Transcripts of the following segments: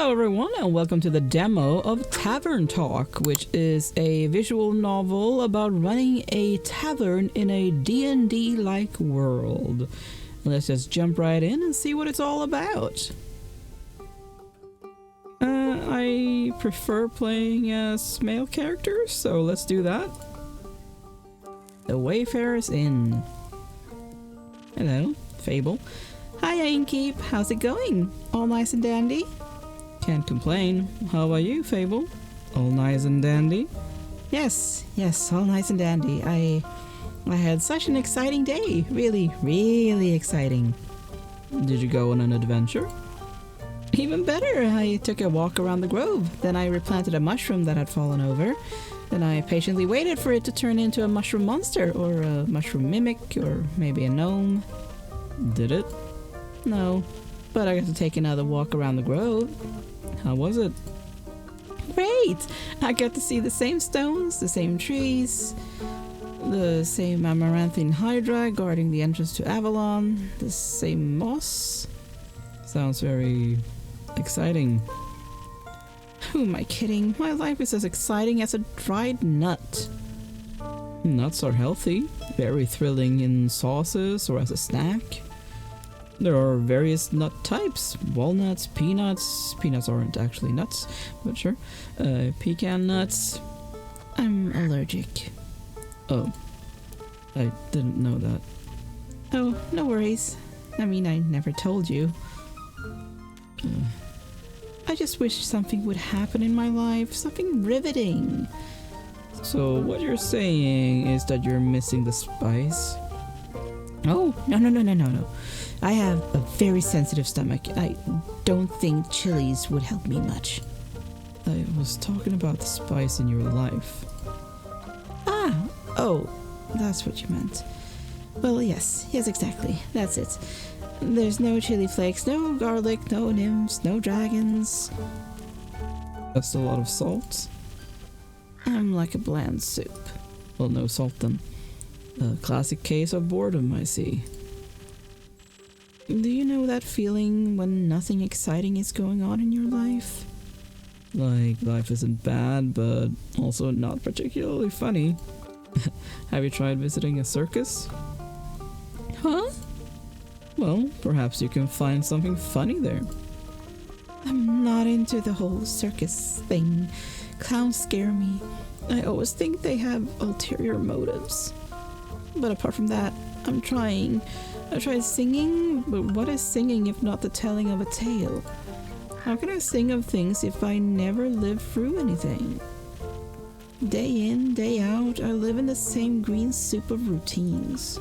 Hello everyone and welcome to the demo of Tavern Talk, which is a visual novel about running a tavern in a D&D-like world. Let's just jump right in and see what it's all about. I prefer playing as male characters, so let's do that. The Wayfarer's Inn. Hello, Fable. Hi Innkeep, how's it going? All nice and dandy? Can't complain. How about you, Fable? All nice and dandy? Yes, all nice and dandy. I had such an exciting day. Really exciting. Did you go on an adventure? Even better, I took a walk around the grove. Then I replanted a mushroom that had fallen over. Then I patiently waited for it to turn into a mushroom monster, or a mushroom mimic, or maybe a gnome. Did it? No, but I got to take another walk around the grove. How was it? Great! I got to see the same stones, the same trees, the same amaranthine hydra guarding the entrance to Avalon, the same moss. Sounds very exciting. Who am I kidding? My life is as exciting as a dried nut. Nuts are healthy, very thrilling in sauces or as a snack. There are various nut types. Walnuts, peanuts. Peanuts aren't actually nuts, but sure. Pecan nuts. I'm allergic. Oh. I didn't know that. Oh, no worries. I mean, I never told you. I just wish something would happen in my life. Something riveting. So what you're saying is that you're missing the spice? Oh, no. I have a very sensitive stomach. I don't think chilies would help me much. I was talking about the spice in your life. Oh, that's what you meant. Well, yes, exactly. That's it. There's no chili flakes, no garlic, no nymphs, no dragons. That's a lot of salt. I'm like a bland soup. Well, no salt then. A classic case of boredom, I see. Do you know that feeling when nothing exciting is going on in your life? Like, life isn't bad, but also not particularly funny. Have you tried visiting a circus? Huh? Well, perhaps you can find something funny there. I'm not into the whole circus thing. Clowns scare me. I always think they have ulterior motives. But apart from that, I'm trying. I tried singing, but what is singing if not the telling of a tale? How can I sing of things if I never live through anything? Day in, day out, I live in the same green soup of routines.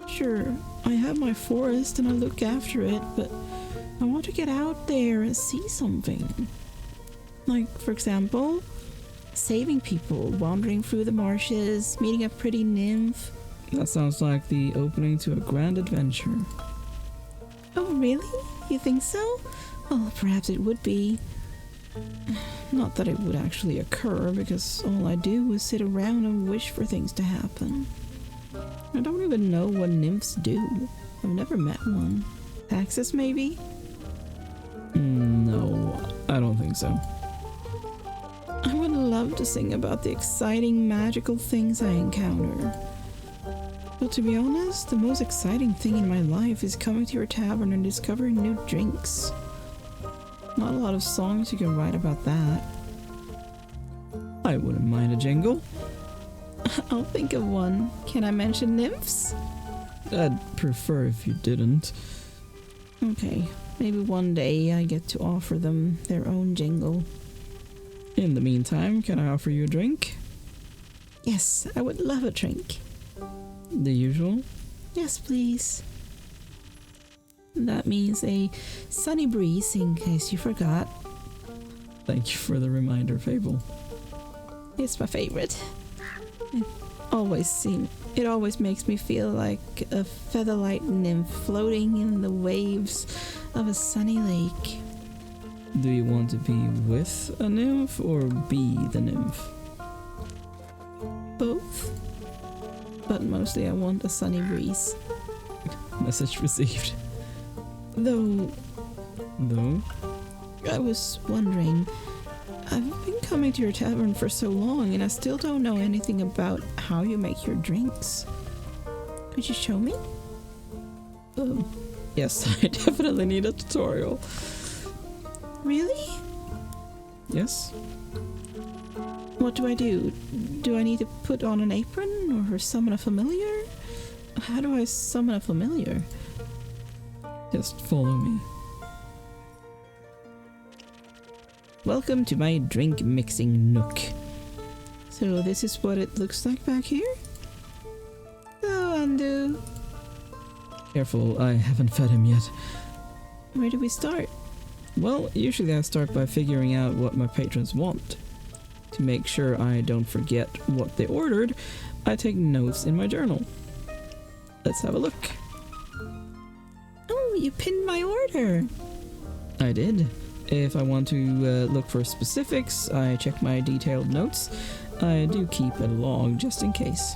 Sure, I have my forest and I look after it, but I want to get out there and see something. Like, for example, saving people, wandering through the marshes, meeting a pretty nymph. That sounds like the opening to a grand adventure. Oh, really? You think so? Well, perhaps it would be. Not that it would actually occur, because all I do is sit around and wish for things to happen. I don't even know what nymphs do. I've never met one. Taxes, maybe? No, I don't think so. I would love to sing about the exciting, magical things I encounter. But to be honest, the most exciting thing in my life is coming to your tavern and discovering new drinks. Not a lot of songs you can write about that. I wouldn't mind a jingle. I'll think of one. Can I mention nymphs? I'd prefer if you didn't. Okay, maybe one day I get to offer them their own jingle. In the meantime, can I offer you a drink? Yes, I would love a drink. The usual? Yes, please. That means a sunny breeze, in case you forgot. Thank you for the reminder, Fable. It's my favorite. It always makes me feel like a featherlight nymph floating in the waves of a sunny lake. Do you want to be with a nymph or be the nymph? Both. But mostly I want a sunny breeze. Message received. Though I was wondering, I've been coming to your tavern for so long and I still don't know anything about how you make your drinks. Could you show me? Yes, I definitely need a tutorial. Really? Yes. What do I do? Do I need to put on an apron or summon a familiar? How do I summon a familiar? Just follow me. Welcome to my drink mixing nook. So this is what it looks like back here? Hello, Andu. Careful, I haven't fed him yet. Where do we start? Well, usually I start by figuring out what my patrons want. To make sure I don't forget what they ordered, I take notes in my journal. Let's have a look. Oh, you pinned my order. I did. If I want to look for specifics, I check my detailed notes. I do keep a log just in case.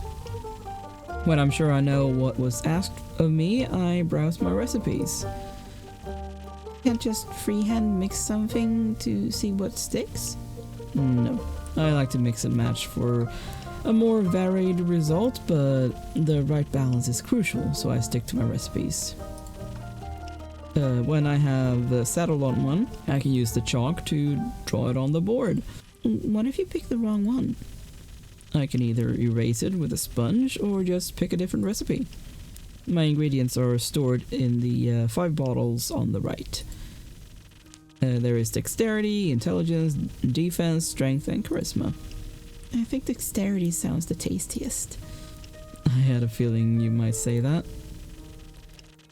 When I'm sure I know what was asked of me, I browse my recipes. Can't just freehand mix something to see what sticks? No. I like to mix and match for a more varied result, but the right balance is crucial, so I stick to my recipes. When I have settled on one, I can use the chalk to draw it on the board. What if you pick the wrong one? I can either erase it with a sponge or just pick a different recipe. My ingredients are stored in the 5 bottles on the right. There is dexterity, intelligence, defense, strength, and charisma. I think dexterity sounds the tastiest. I had a feeling you might say that.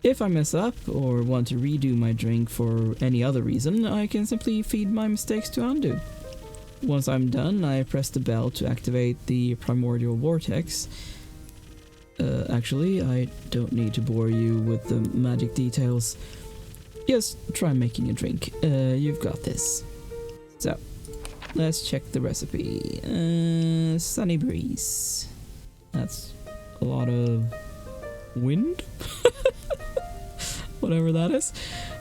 If I mess up or want to redo my drink for any other reason, I can simply feed my mistakes to Andu. Once I'm done, I press the bell to activate the primordial vortex. Actually, I don't need to bore you with the magic details. Just try making a drink. You've got this. So, let's check the recipe. Sunny breeze. That's a lot of wind? Whatever that is.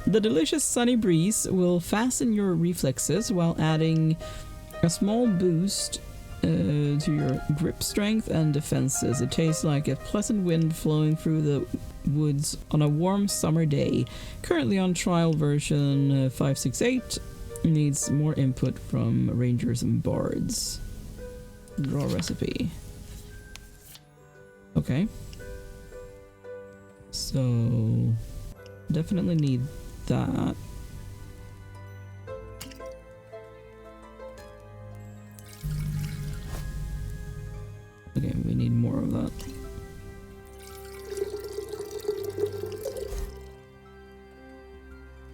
The delicious sunny breeze will fasten your reflexes while adding a small boost to your grip strength and defenses. It tastes like a pleasant wind flowing through the woods on a warm summer day. Currently on trial version 568. Needs more input from rangers and bards. Draw recipe. Okay. So definitely need that. Okay, we need more of that.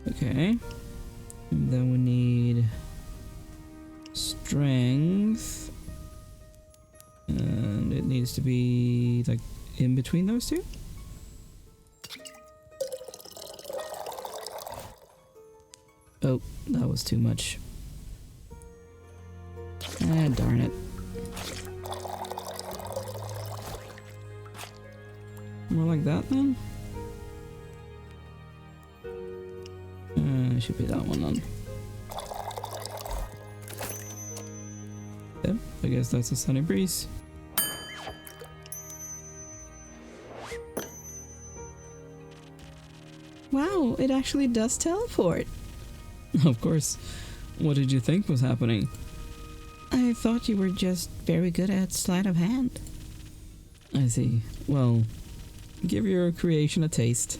Okay. And then we need strength. And it needs to be like in between those two. Oh, that was too much. Ah, darn it. More like that then? Should be that one then. Yep, I guess that's a sunny breeze. Wow, it actually does teleport. Of course. What did you think was happening? I thought you were just very good at sleight of hand. I see. Well, give your creation a taste.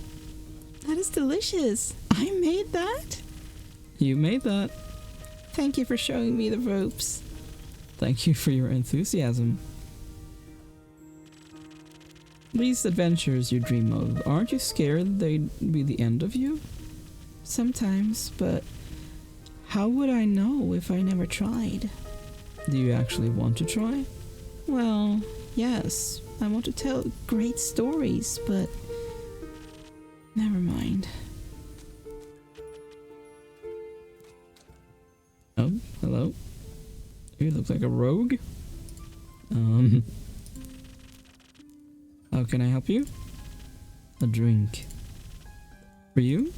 That is delicious. I made that? You made that. Thank you for showing me the ropes. Thank you for your enthusiasm. These adventures you dream of, aren't you scared they'd be the end of you? Sometimes, but how would I know if I never tried? Do you actually want to try? Well, yes. I want to tell great stories, but never mind. Oh, hello. You look like a rogue. How can I help you? A drink. For you?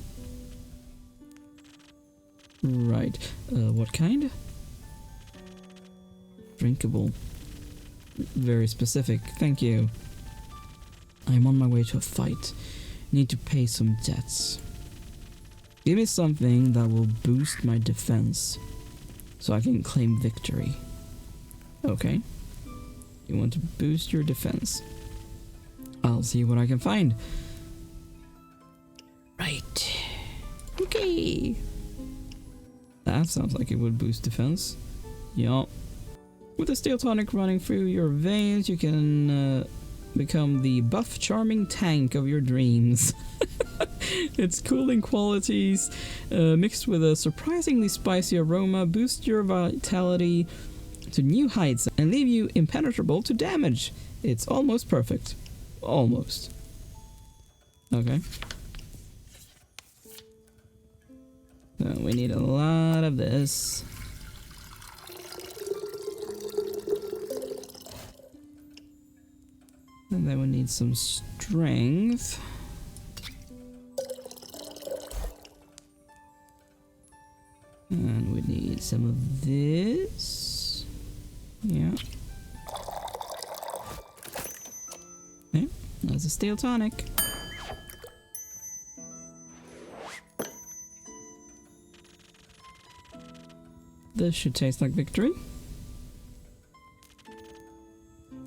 Right. What kind? Drinkable. Very specific. Thank you. I'm on my way to a fight. Need to pay some debts. Give me something that will boost my defense so I can claim victory. Okay. You want to boost your defense. I'll see what I can find. Right. Okay. That sounds like it would boost defense. Yup. With a steel tonic running through your veins, you can become the buff charming tank of your dreams. Its cooling qualities, mixed with a surprisingly spicy aroma, boost your vitality to new heights and leave you impenetrable to damage. It's almost perfect. Almost. Okay. So we need a lot of this. And then we need some strength. And we need some of this. Yeah. Okay, that's a steel tonic. This should taste like victory.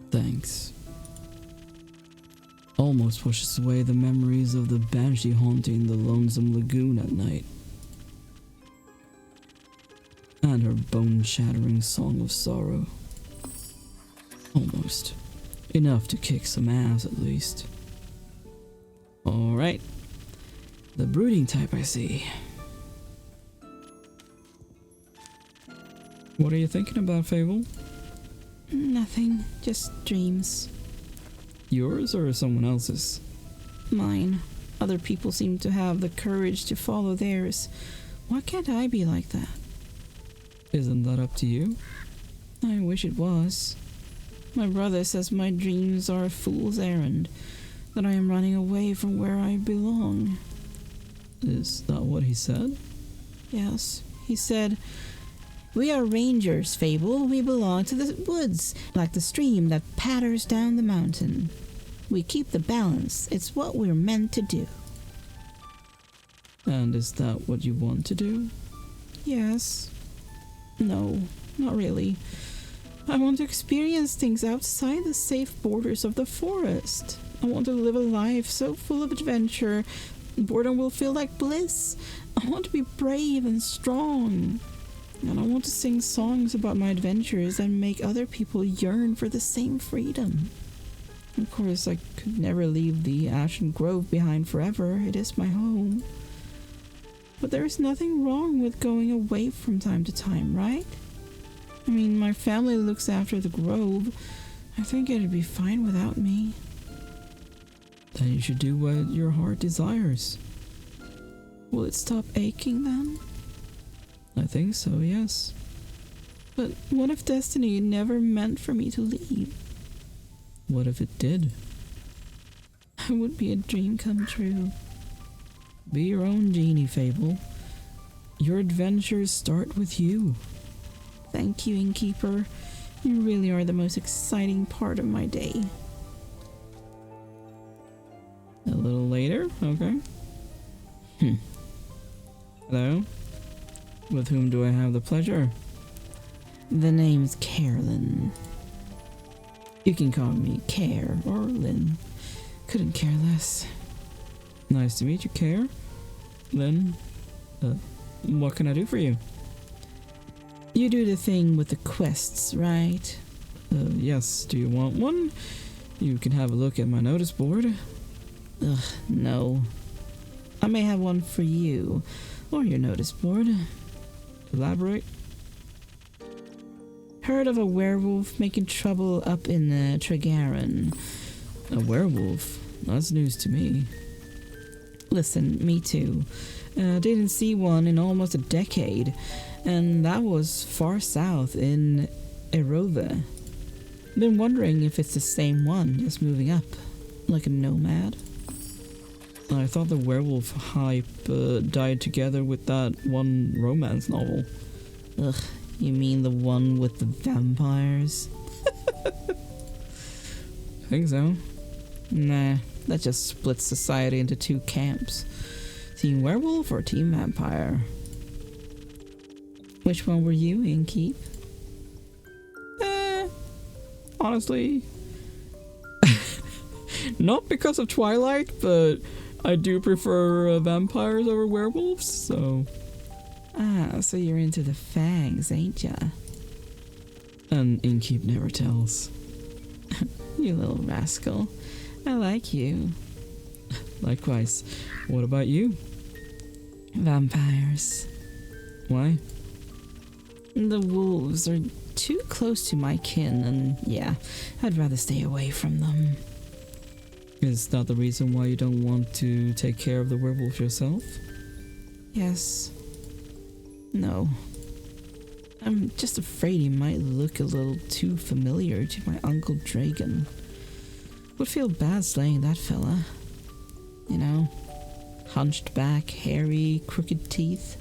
Thanks. Almost washes away the memories of the banshee haunting the lonesome lagoon at night. And her bone-shattering song of sorrow. Almost. Enough to kick some ass, at least. Alright. The brooding type, I see. What are you thinking about, Fable? Nothing. Just dreams. Yours or someone else's? Mine. Other people seem to have the courage to follow theirs. Why can't I be like that? Isn't that up to you? I wish it was. My brother says my dreams are a fool's errand, that I am running away from where I belong. Is that what he said? Yes, he said, "We are rangers, Fable. We belong to the woods, like the stream that patters down the mountain. We keep the balance. It's what we're meant to do." And is that what you want to do? Yes. No, not really. I want to experience things outside the safe borders of the forest. I want to live a life so full of adventure, boredom will feel like bliss. I want to be brave and strong. And I want to sing songs about my adventures and make other people yearn for the same freedom. Of course, I could never leave the Ashen Grove behind forever. It is my home. But there is nothing wrong with going away from time to time, right? I mean, my family looks after the grove. I think it'd be fine without me. Then you should do what your heart desires. Will it stop aching then? I think so, yes. But what if destiny never meant for me to leave? What if it did? It would be a dream come true. Be your own genie, Fable. Your adventures start with you. Thank you, Innkeeper. You really are the most exciting part of my day. A little later? Okay. Hello? With whom do I have the pleasure? The name's Carolyn. You can call me Care or Lynn. Couldn't care less. Nice to meet you, Care. Lynn, what can I do for you? You do the thing with the quests, right? Yes. Do you want one? You can have a look at my notice board. Ugh, no. I may have one for you, or your notice board. Elaborate. Heard of a werewolf making trouble up in Tregaron. A werewolf? That's news to me. Listen, me too. Didn't see one in almost a decade, and that was far south in Erova. Been wondering if it's the same one, just moving up, like a nomad. I thought the werewolf hype died together with that one romance novel. Ugh, you mean the one with the vampires? I think so. Nah, that just splits society into two camps. Team werewolf or team vampire? Which one were you, Innkeep? Honestly, not because of Twilight, but I do prefer vampires over werewolves, so... Ah, so you're into the fangs, ain't ya? And Innkeep never tells. You little rascal. I like you. Likewise. What about you? Vampires. Why? The wolves are too close to my kin, and yeah, I'd rather stay away from them. Is that the reason why you don't want to take care of the werewolf yourself? Yes. No. I'm just afraid he might look a little too familiar to my Uncle Dragon. Would feel bad slaying that fella. You know, hunched back, hairy, crooked teeth.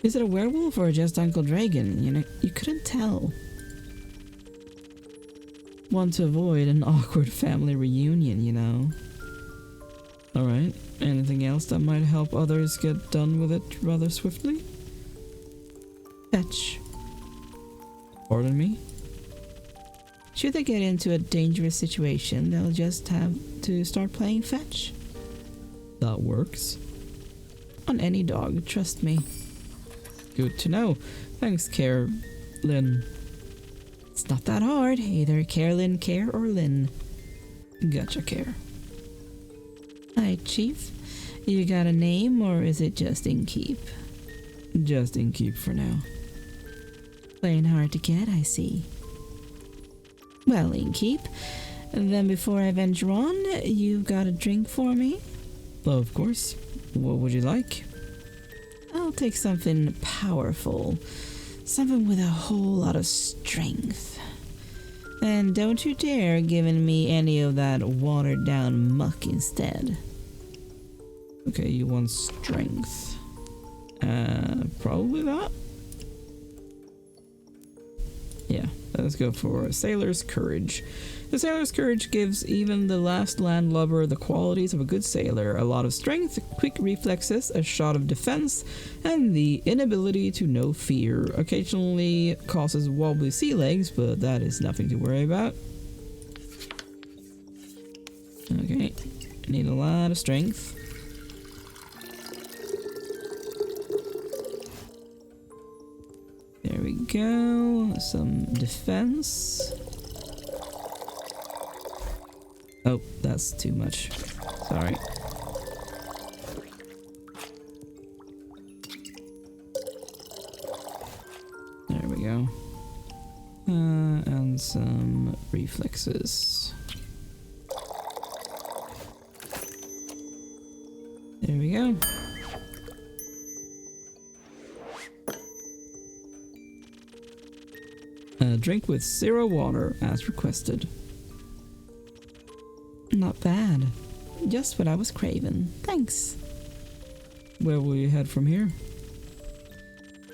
Is it a werewolf or just Uncle Dragon? You know, you couldn't tell. Want to avoid an awkward family reunion, you know. Alright, anything else that might help others get done with it rather swiftly? Fetch. Pardon me? Should they get into a dangerous situation, they'll just have to start playing fetch. That works. On any dog, trust me. Good to know. Thanks, Lynn. It's not that hard. Either Carolyn, Care, or Lynn. Gotcha, Care. Hi, Chief. You got a name, or is it just Innkeep? Just Innkeep for now. Playing hard to get, I see. Well, Innkeep, then before I venture on, you got a drink for me? Of course. What would you like? I'll take something powerful. Something with a whole lot of strength. And don't you dare giving me any of that watered down muck instead. Okay, you want strength. Probably that? Yeah, let's go for Sailor's Courage. The Sailor's Courage gives even the last landlubber the qualities of a good sailor: a lot of strength, quick reflexes, a shot of defense, and the inability to know fear. Occasionally causes wobbly sea legs, but that is nothing to worry about. Okay, need a lot of strength. There we go, some defense. Oh, that's too much. Sorry. There we go. And some reflexes. There we go. A drink with 0 water as requested. Not bad. Just what I was craving. Thanks. Where will you head from here?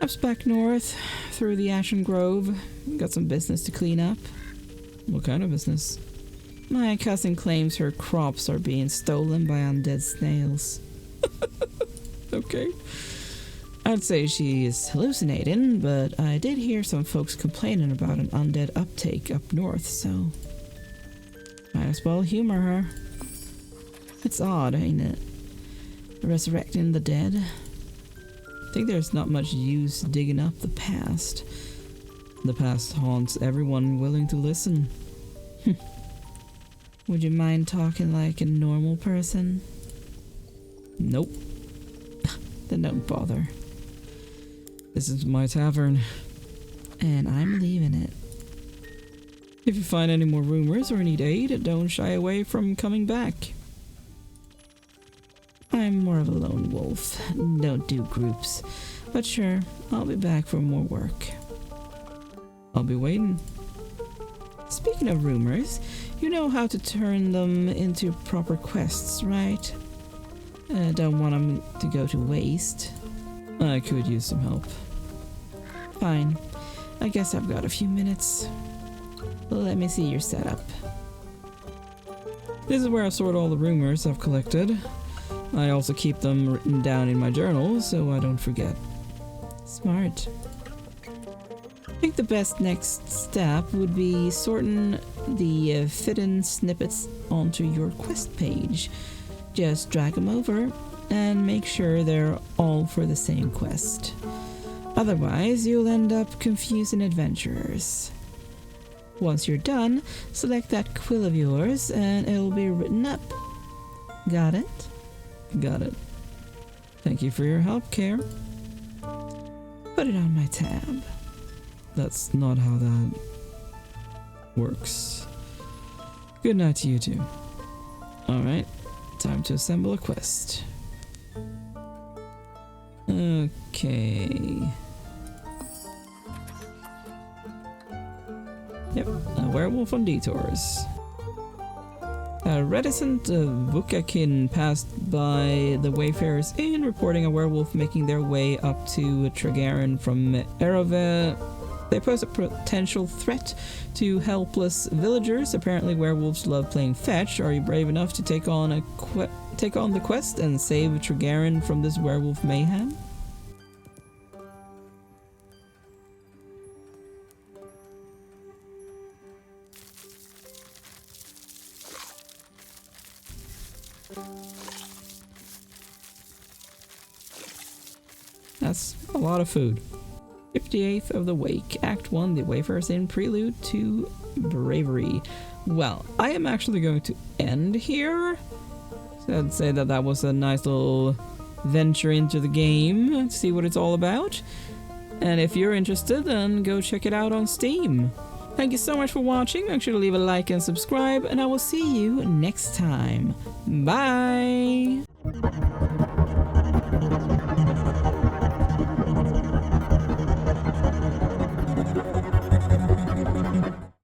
Up back north, through the Ashen Grove. Got some business to clean up. What kind of business? My cousin claims her crops are being stolen by undead snails. Okay. I'd say she is hallucinating, but I did hear some folks complaining about an undead uptake up north, so might as well humor her. It's odd, ain't it? Resurrecting the dead. I think there's not much use digging up the past. The past haunts everyone willing to listen. Would you mind talking like a normal person? Nope. Then don't bother. This is my tavern. And I'm leaving it. If you find any more rumors or need aid, don't shy away from coming back. I'm more of a lone wolf. Don't do groups. But sure, I'll be back for more work. I'll be waiting. Speaking of rumors, you know how to turn them into proper quests, right? I don't want them to go to waste. I could use some help. Fine. I guess I've got a few minutes. Let me see your setup. This is where I sort all the rumors I've collected. I also keep them written down in my journal so I don't forget. Smart. I think the best next step would be sorting the fit-in snippets onto your quest page. Just drag them over and make sure they're all for the same quest. Otherwise, you'll end up confusing adventurers. Once you're done, select that quill of yours and it'll be written up. Got it? Got it. Thank you for your help, Care. Put it on my tab. That's not how that works. Good night to you two. Alright, time to assemble a quest. Okay. Yep, a werewolf on detours. A reticent Vukakin passed by the Wayfarers Inn, reporting a werewolf making their way up to Tregarin from Erove. They pose a potential threat to helpless villagers. Apparently werewolves love playing fetch. Are you brave enough to take on the quest and save Tregarin from this werewolf mayhem? That's a lot of food. 58th of the Wake, Act 1, The Wayfarers Inn, Prelude to Bravery. Well, I am actually going to end here. So I'd say that was a nice little venture into the game, to see what it's all about. And if you're interested, then go check it out on Steam. Thank you so much for watching. Make sure to leave a like and subscribe, and I will see you next time. Bye!